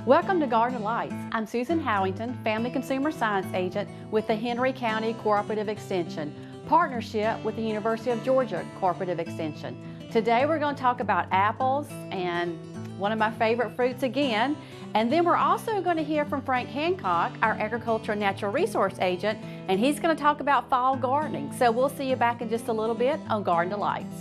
Welcome to Garden of Lights. I'm Susan Howington, Family Consumer Science Agent with the Henry County Cooperative Extension, partnership with the University of Georgia Cooperative Extension. Today we're going to talk about apples and one of my favorite fruits again. And then we're also going to hear from Frank Hancock, our Agriculture and Natural Resource Agent, and he's going to talk about fall gardening. So we'll see you back in just a little bit on Garden of Lights.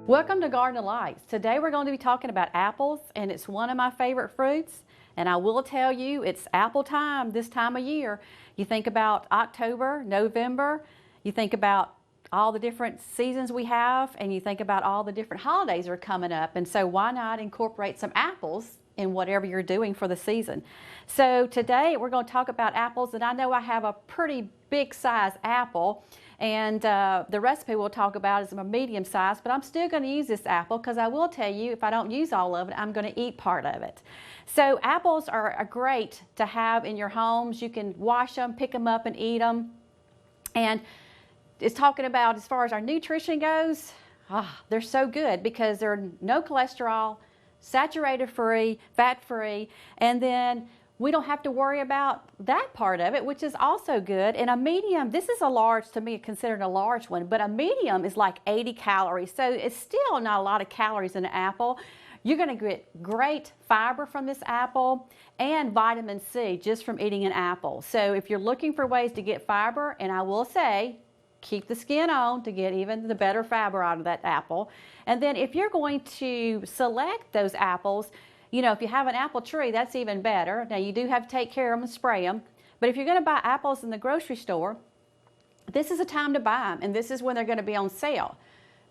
Welcome to Garden of Lights. Today we're going to be talking about apples, and it's one of my favorite fruits. And I will tell you, it's apple time this time of year. You think about October, November, you think about all the different seasons we have, and you think about all the different holidays that are coming up. And so why not incorporate some apples in whatever you're doing for the season? So today we're going to talk about apples, and I know I have a pretty big size apple. And the recipe we'll talk about is a medium size, but I'm still going to use this apple because I will tell you if I don't use all of it, I'm going to eat part of it. So apples are great to have in your homes. You can wash them, pick them up and eat them. And it's talking about as far as our nutrition goes, they're so good because they're no cholesterol, saturated free, fat free, and then we don't have to worry about that part of it, which is also good. And a medium, this is a large, to me, considered a large one, but a medium is like 80 calories. So it's still not a lot of calories in an apple. You're going to get great fiber from this apple and vitamin C just from eating an apple. So if you're looking for ways to get fiber, and I will say, keep the skin on to get even the better fiber out of that apple. And then if you're going to select those apples, you know, if you have an apple tree, that's even better. Now, you do have to take care of them and spray them. But if you're going to buy apples in the grocery store, this is a time to buy them, and this is when they're going to be on sale.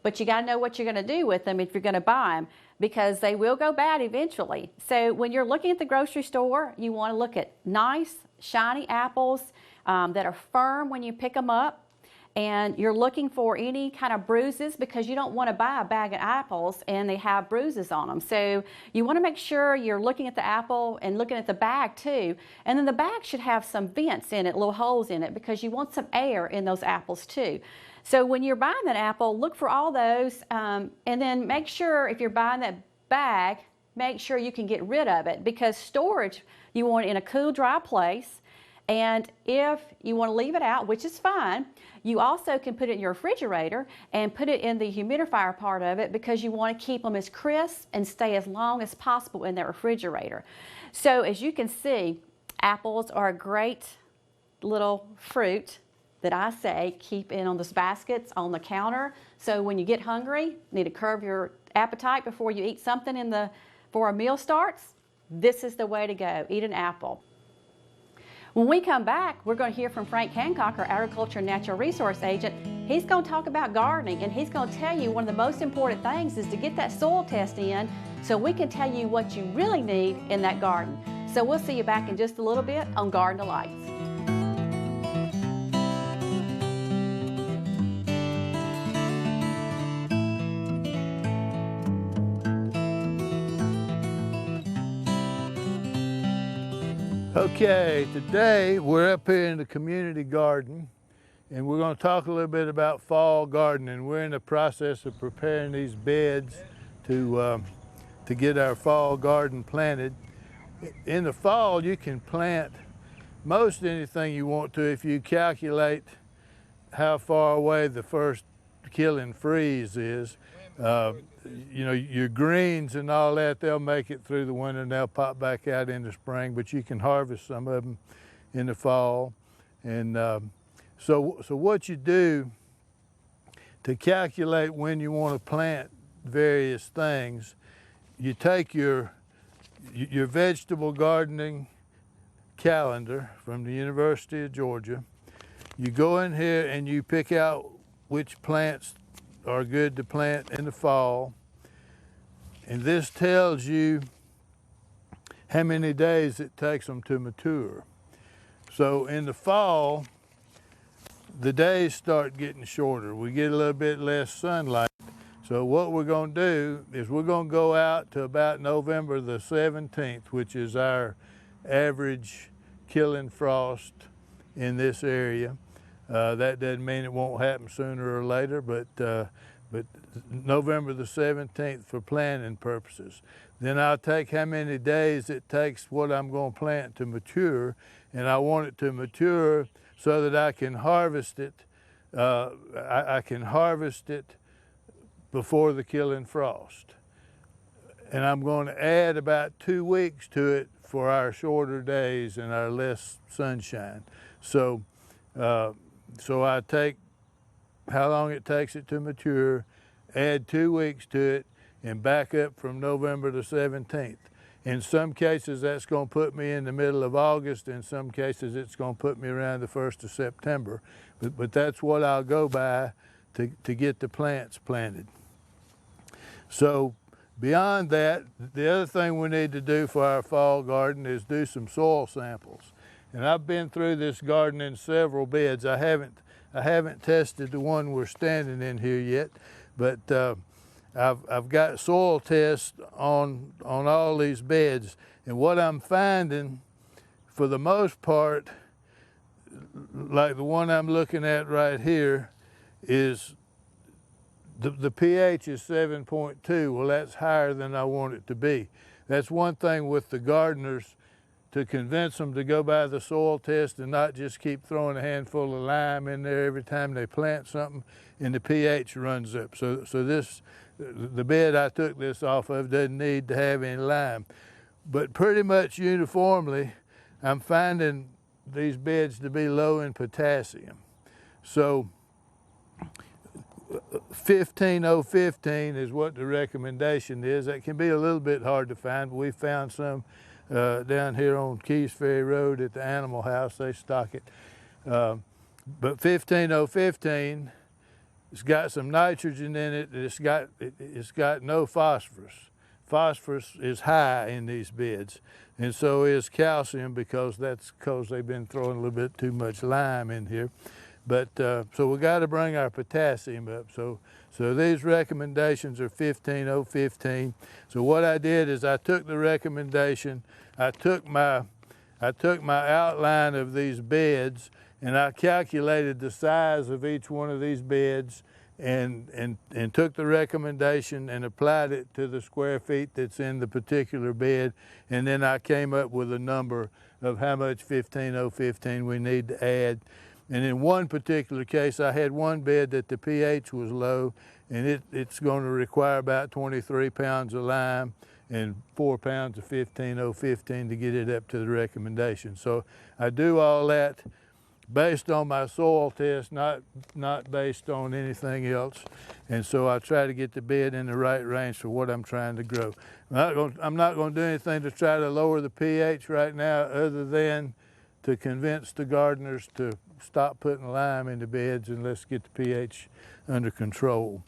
But you got to know what you're going to do with them if you're going to buy them, because they will go bad eventually. So when you're looking at the grocery store, you want to look at nice, shiny apples that are firm when you pick them up. And you're looking for any kind of bruises because you don't want to buy a bag of apples and they have bruises on them. So you want to make sure you're looking at the apple and looking at the bag too. And then the bag should have some vents in it, little holes in it, because you want some air in those apples too. So when you're buying that apple, look for all those and then make sure if you're buying that bag, make sure you can get rid of it, because storage, you want it in a cool, dry place. And if you want to leave it out, which is fine, you also can put it in your refrigerator and put it in the humidifier part of it, because you want to keep them as crisp and stay as long as possible in that refrigerator. So as you can see, apples are a great little fruit that I say keep in on those baskets on the counter. So when you get hungry, need to curb your appetite before you eat something before a meal starts, this is the way to go. Eat an apple. When we come back, we're going to hear from Frank Hancock, our Agriculture and Natural Resource Agent. He's going to talk about gardening, and he's going to tell you one of the most important things is to get that soil test in so we can tell you what you really need in that garden. So we'll see you back in just a little bit on Garden of Lights. Okay, today we're up here in the community garden, and we're going to talk a little bit about fall gardening. We're in the process of preparing these beds to get our fall garden planted. In the fall, you can plant most anything you want to if you calculate how far away the first killing freeze is. You know, your greens and all that, they'll make it through the winter and they'll pop back out in the spring, but you can harvest some of them in the fall. And so what you do to calculate when you want to plant various things, you take your vegetable gardening calendar from the University of Georgia. You go in here and you pick out which plants are good to plant in the fall, and this tells you how many days it takes them to mature. So in the fall, the days start getting shorter. We get a little bit less sunlight, So what we're going to do is we're going to go out to about November the 17th, which is our average killing frost in this area. That doesn't mean it won't happen sooner or later, but November the 17th for planting purposes. Then I'll take how many days it takes what I'm going to plant to mature, and I want it to mature so that I can harvest it. I can harvest it before the killing frost. And I'm going to add about 2 weeks to it for our shorter days and our less sunshine. So I take how long it takes it to mature, add 2 weeks to it, and back up from November the 17th. In some cases, that's going to put me in the middle of August. In some cases, it's going to put me around the 1st of September. But that's what I'll go by to get the plants planted. So beyond that, the other thing we need to do for our fall garden is do some soil samples. And I've been through this garden in several beds. I haven't tested the one we're standing in here yet, but I've got soil tests on all these beds. And what I'm finding, for the most part, like the one I'm looking at right here, is the pH is 7.2. Well, that's higher than I want it to be. That's one thing with the gardeners, to convince them to go by the soil test and not just keep throwing a handful of lime in there every time they plant something, and the pH runs up. So the bed I took this off of doesn't need to have any lime. But pretty much uniformly, I'm finding these beds to be low in potassium. So 15015 is what the recommendation is. That can be a little bit hard to find, but we found some down here on Keys Ferry Road at the Animal House. They stock it. But 15015, it's got some nitrogen in it. It's got no phosphorus. Phosphorus is high in these beds, and so is calcium, because they've been throwing a little bit too much lime in here. But so we got to bring our potassium up. So these recommendations are 15015. So what I did is I took the recommendation, I took my outline of these beds, and I calculated the size of each one of these beds, and took the recommendation and applied it to the square feet that's in the particular bed, and then I came up with a number of how much 15015 we need to add. And in one particular case, I had one bed that the pH was low, and it's going to require about 23 pounds of lime and 4 pounds of 15015 to get it up to the recommendation. So I do all that based on my soil test, not based on anything else. And so I try to get the bed in the right range for what I'm trying to grow. I'm not going to do anything to try to lower the pH right now, other than to convince the gardeners to stop putting lime in the beds and let's get the pH under control.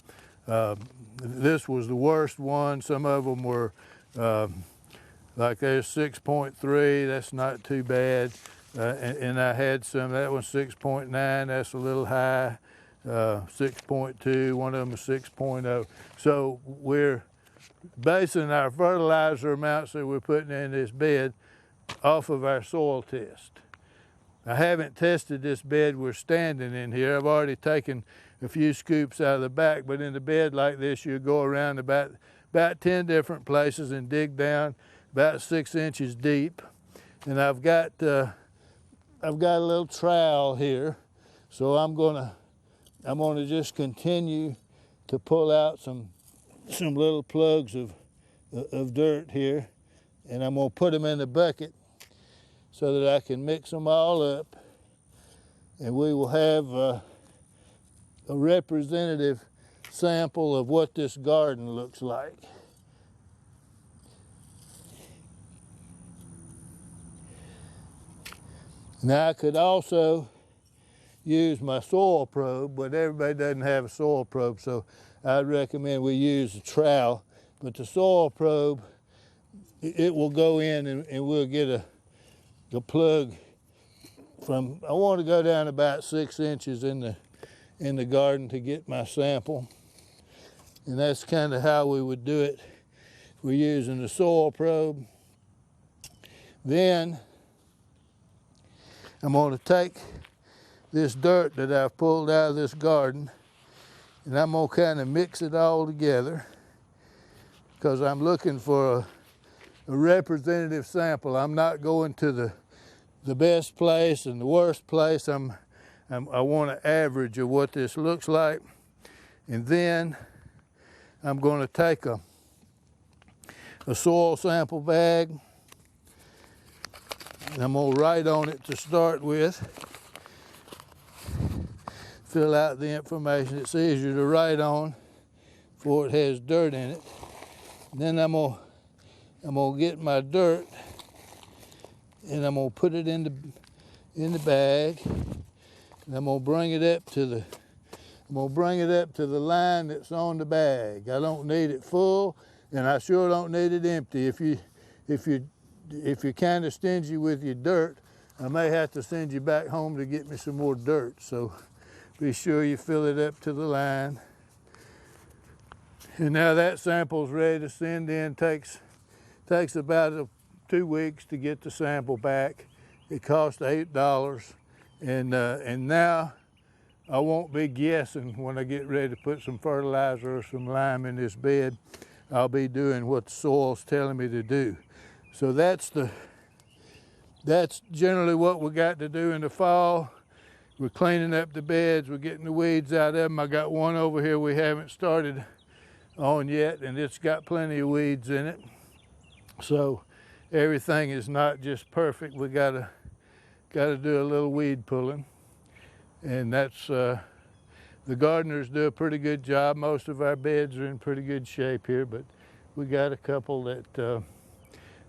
This was the worst one. Some of them were like there's 6.3, that's not too bad. And I had some, that one's 6.9, that's a little high. 6.2, one of them is 6.0. So we're basing our fertilizer amounts that we're putting in this bed off of our soil test. I haven't tested this bed we're standing in here. I've already taken a few scoops out of the back, but in a bed like this, you go around about 10 different places and dig down about 6 inches deep. And I've got a little trowel here, so I'm gonna just continue to pull out some little plugs of dirt here, and I'm gonna put them in the bucket so that I can mix them all up, and we will have a representative sample of what this garden looks like. Now I could also use my soil probe, but everybody doesn't have a soil probe, so I'd recommend we use a trowel. But the soil probe, it will go in and we'll get a plug from, I want to go down about 6 inches in the garden to get my sample. and that's kind of how we would do it. We're using the soil probe. Then I'm going to take this dirt that I've pulled out of this garden, and I'm going to kind of mix it all together because I'm looking for a representative sample. I'm not going to the best place and the worst place. I want an average of what this looks like. And then I'm going to take a soil sample bag, and I'm going to write on it to start with. Fill out the information. It's easier to write on before it has dirt in it. And then I'm gonna get my dirt, and I'm gonna put it in the bag, and I'm gonna bring it up to the line that's on the bag. I don't need it full, and I sure don't need it empty. If you're kind of stingy with your dirt, I may have to send you back home to get me some more dirt. So be sure you fill it up to the line. And now that sample's ready to send in. Takes about 2 weeks to get the sample back. It costs $8, and now I won't be guessing when I get ready to put some fertilizer or some lime in this bed. I'll be doing what the soil's telling me to do. So that's generally what we got to do in the fall. We're cleaning up the beds, we're getting the weeds out of them. I got one over here we haven't started on yet, and it's got plenty of weeds in it. So everything is not just perfect. We gotta do a little weed pulling, and that's the gardeners do a pretty good job. Most of our beds are in pretty good shape here, but we got a couple that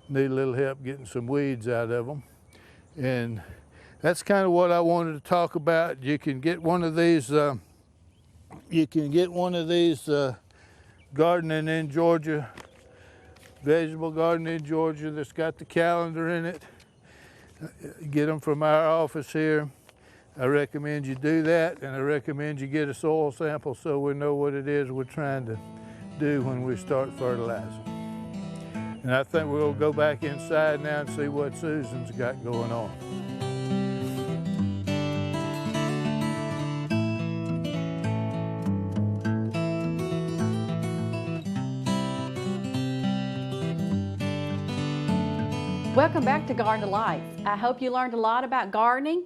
need a little help getting some weeds out of them. And that's kind of what I wanted to talk about. You can get one of these. Gardening in Georgia, vegetable gardening in Georgia, that's got the calendar in it. Get them from our office here. I recommend you do that, and I recommend you get a soil sample so we know what it is we're trying to do when we start fertilizing. And I think we'll go back inside now and see what Susan's got going on. Welcome back to Garden Delights. I hope you learned a lot about gardening,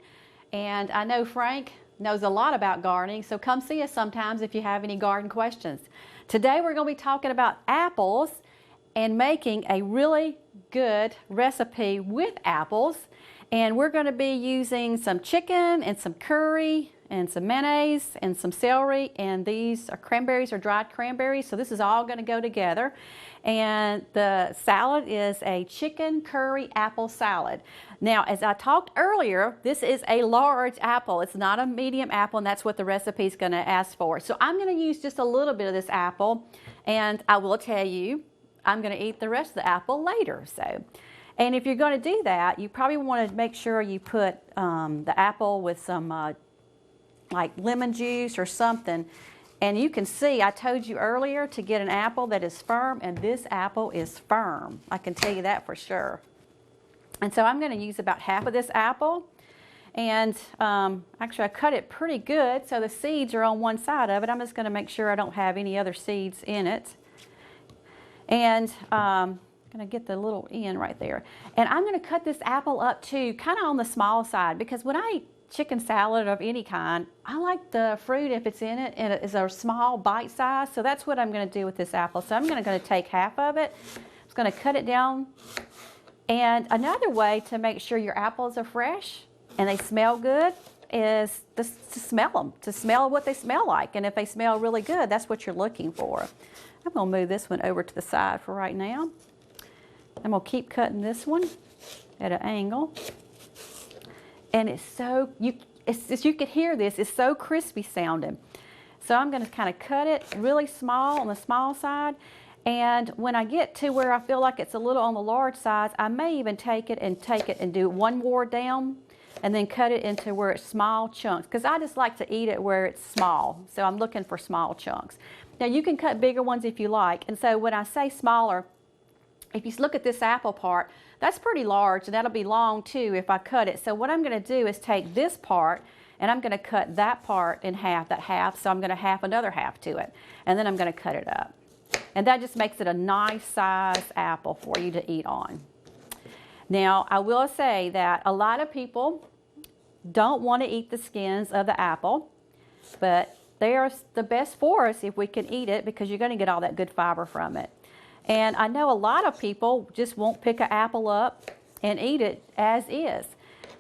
and I know Frank knows a lot about gardening, so come see us sometimes if you have any garden questions. Today we're going to be talking about apples and making a really good recipe with apples, and we're going to be using some chicken and some curry and some mayonnaise and some celery, and these are cranberries or dried cranberries, so this is all going to go together. And the salad is a chicken curry apple salad. Now, as I talked earlier, this is a large apple. It's not a medium apple, and that's what the recipe is going to ask for. So I'm going to use just a little bit of this apple, and I will tell you, I'm going to eat the rest of the apple later. And if you're going to do that, you probably want to make sure you put the apple with some like lemon juice or something. And you can see, I told you earlier to get an apple that is firm, and this apple is firm. I can tell you that for sure. And so I'm going to use about half of this apple. And actually I cut it pretty good, so the seeds are on one side of it. I'm just going to make sure I don't have any other seeds in it. And I'm going to get the little end right there. And I'm going to cut this apple up too, kind of on the small side, because when I eat chicken salad of any kind, I like the fruit, if it's in it, and it is a small bite size. So that's what I'm going to do with this apple. So I'm going to take half of it. I'm just going to cut it down. And another way to make sure your apples are fresh and they smell good is to smell them, to smell what they smell like. And if they smell really good, that's what you're looking for. I'm going to move this one over to the side for right now. I'm going to keep cutting this one at an angle. And it's so, you could hear this, it's so crispy sounding. So I'm going to kind of cut it really small on the small side. And when I get to where I feel like it's a little on the large side, I may even take it and do one more down and then cut it into where it's small chunks, because I just like to eat it where it's small. So I'm looking for small chunks. Now you can cut bigger ones if you like. And so when I say smaller, if you look at this apple part, that's pretty large, and that'll be long too if I cut it. So what I'm going to do is take this part, and I'm going to cut that part in half, that half, so I'm going to half another half to it. And then I'm going to cut it up. And that just makes it a nice size apple for you to eat on. Now, I will say that a lot of people don't want to eat the skins of the apple, but they are the best for us if we can eat it, because you're going to get all that good fiber from it. And I know a lot of people just won't pick an apple up and eat it as is.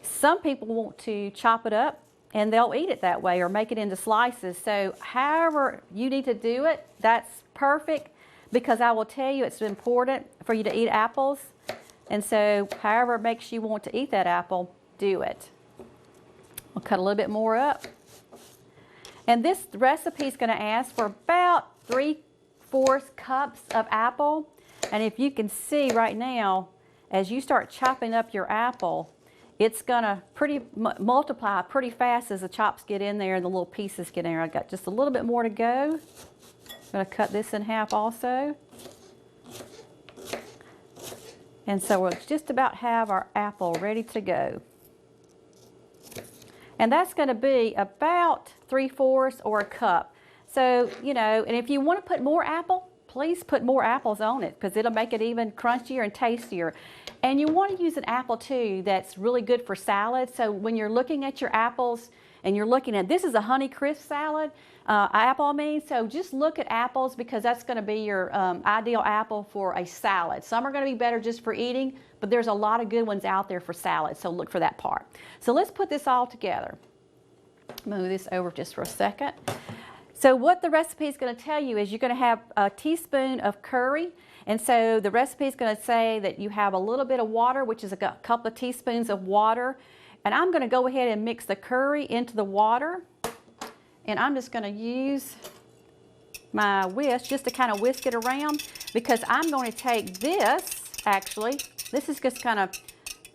Some people want to chop it up and they'll eat it that way or make it into slices. So however you need to do it, that's perfect, because I will tell you it's important for you to eat apples. And so however it makes you want to eat that apple, do it. I'll cut a little bit more up. And this recipe is going to ask for about 3/4 cups of apple. And if you can see right now, as you start chopping up your apple, it's going to multiply pretty fast as the chops get in there and the little pieces get in there. I've got just a little bit more to go. I'm going to cut this in half also. And so we'll just about have our apple ready to go. And that's going to be about 3/4 or a cup. So, you know, and if you want to put more apple, please put more apples on it, because it'll make it even crunchier and tastier. And you want to use an apple too that's really good for salad. So when you're looking at your apples and you're looking at, this is a Honey Crisp salad, apple I mean, so just look at apples, because that's going to be your ideal apple for a salad. Some are going to be better just for eating, but there's a lot of good ones out there for salad, so look for that part. So let's put this all together. Move this over just for a second. So what the recipe is going to tell you is you're going to have a teaspoon of curry. And so the recipe is going to say that you have a little bit of water, which is a couple of teaspoons of water. And I'm going to go ahead and mix the curry into the water. And I'm just going to use my whisk just to kind of whisk it around, because I'm going to take this, actually, this is just kind of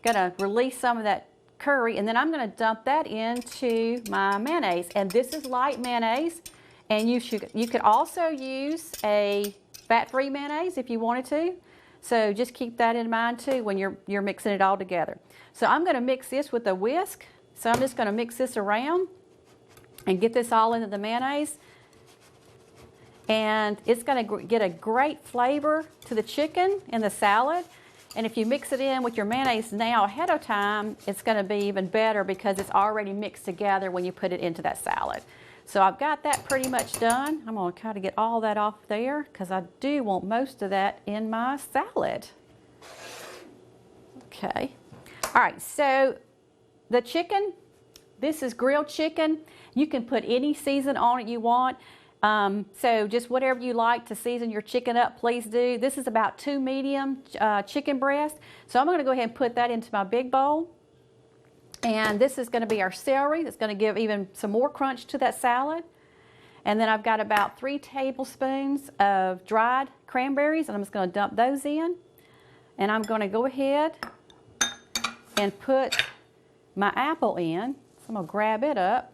going to release some of that curry, and then I'm going to dump that into my mayonnaise. And this is light mayonnaise, and you could also use a fat-free mayonnaise if you wanted to. So just keep that in mind too when you're mixing it all together. So I'm going to mix this with a whisk. So I'm just going to mix this around and get this all into the mayonnaise. And it's going to get a great flavor to the chicken and the salad. And if you mix it in with your mayonnaise now ahead of time, it's going to be even better, because it's already mixed together when you put it into that salad. So I've got that pretty much done. I'm going to kind of get all that off there, because I do want most of that in my salad. Okay. All right, so the chicken, this is grilled chicken. You can put any season on it you want. So just whatever you like to season your chicken up, please do. This is about 2 medium chicken breasts. So I'm going to go ahead and put that into my big bowl. And this is going to be our celery. That's going to give even some more crunch to that salad. And then I've got about 3 tablespoons of dried cranberries, and I'm just going to dump those in. And I'm going to go ahead and put my apple in. So I'm going to grab it up.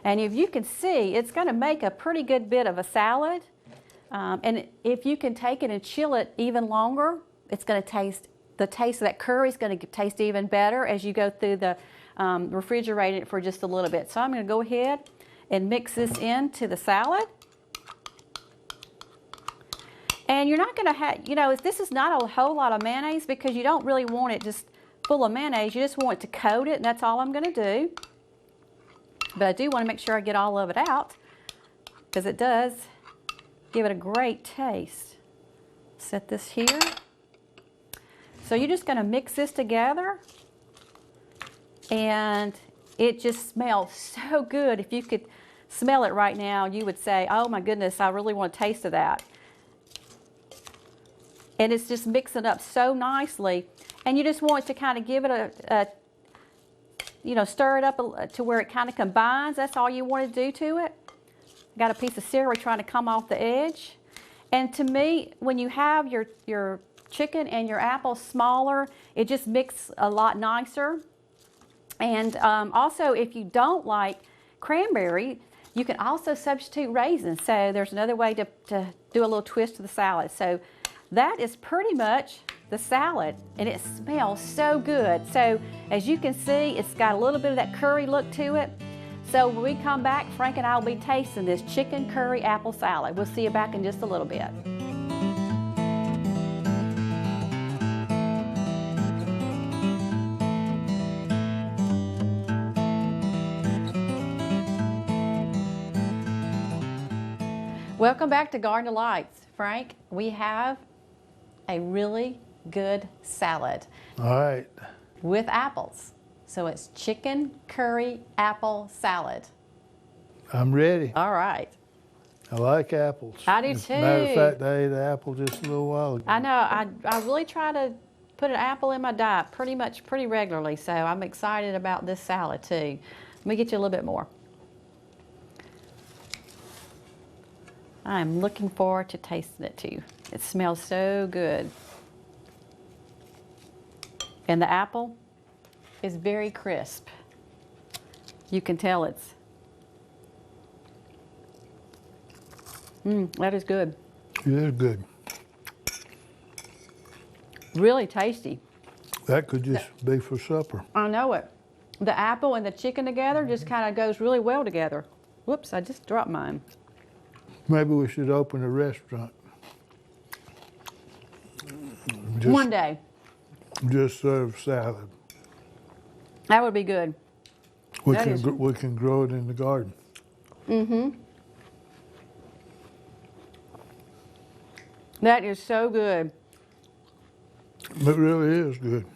And if you can see, it's going to make a pretty good bit of a salad. And if you can take it and chill it even longer, it's going to taste, the taste of that curry is going to taste even better as you go through the refrigerator for just a little bit. So I'm going to go ahead and mix this into the salad. And you're not going to have, you know, this is not a whole lot of mayonnaise, because you don't really want it just full of mayonnaise. You just want it to coat it, and that's all I'm going to do. But I do want to make sure I get all of it out, because it does give it a great taste. Set this here. So you're just going to mix this together, and it just smells so good. If you could smell it right now, you would say, oh my goodness, I really want a taste of that. And it's just mixing up so nicely. And you just want to kind of give it you know, stir it up to where it kind of combines. That's all you want to do to it. Got a piece of celery trying to come off the edge. And to me, when you have your chicken and your apple smaller, it just mixes a lot nicer. And also, if you don't like cranberry, you can also substitute raisins. So there's another way to do a little twist to the salad. So that is pretty much the salad, and it smells so good. So as you can see, it's got a little bit of that curry look to it. So when we come back, Frank and I will be tasting this chicken curry apple salad. We'll see you back in just a little bit. Welcome back to Garden Delights. Frank, we have a really good salad. All right. With apples. So it's chicken curry apple salad. I'm ready. All right. I like apples. I do As too. a matter of fact, I ate an apple just a little while ago. I know. I really try to put an apple in my diet pretty regularly. So I'm excited about this salad too. Let me get you a little bit more. I'm looking forward to tasting it too. It smells so good. And the apple is very crisp. You can tell it's, that is good. It is good. Really tasty. That could just be for supper. I know it. The apple and the chicken together just kind of goes really well together. Whoops, I just dropped mine. Maybe we should open a restaurant. One day. Just serve salad. That would be good. We can grow it in the garden. Mm-hmm. That is so good. It really is good.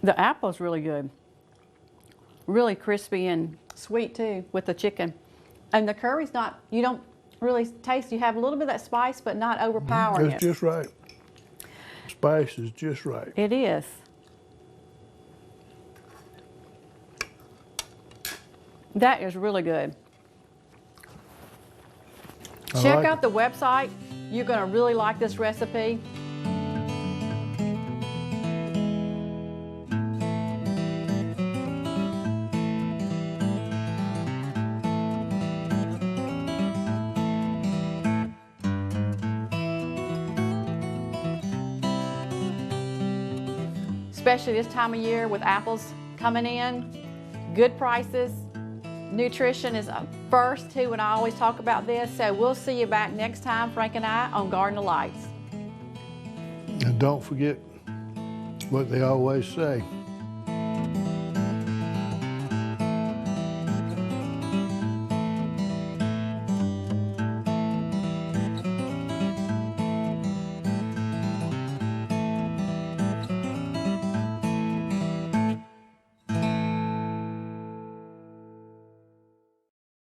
The apple's really good. Really crispy and sweet too with the chicken. And the curry's not, you don't really taste, you have a little bit of that spice, but not overpowering It's just right. Spice is just right. It is. That is really good. Check out the website. You're going to really like this recipe. Especially this time of year with apples coming in, good prices. Nutrition is first too, and I always talk about this. So we'll see you back next time, Frank and I, on Garden Delights. And don't forget what they always say.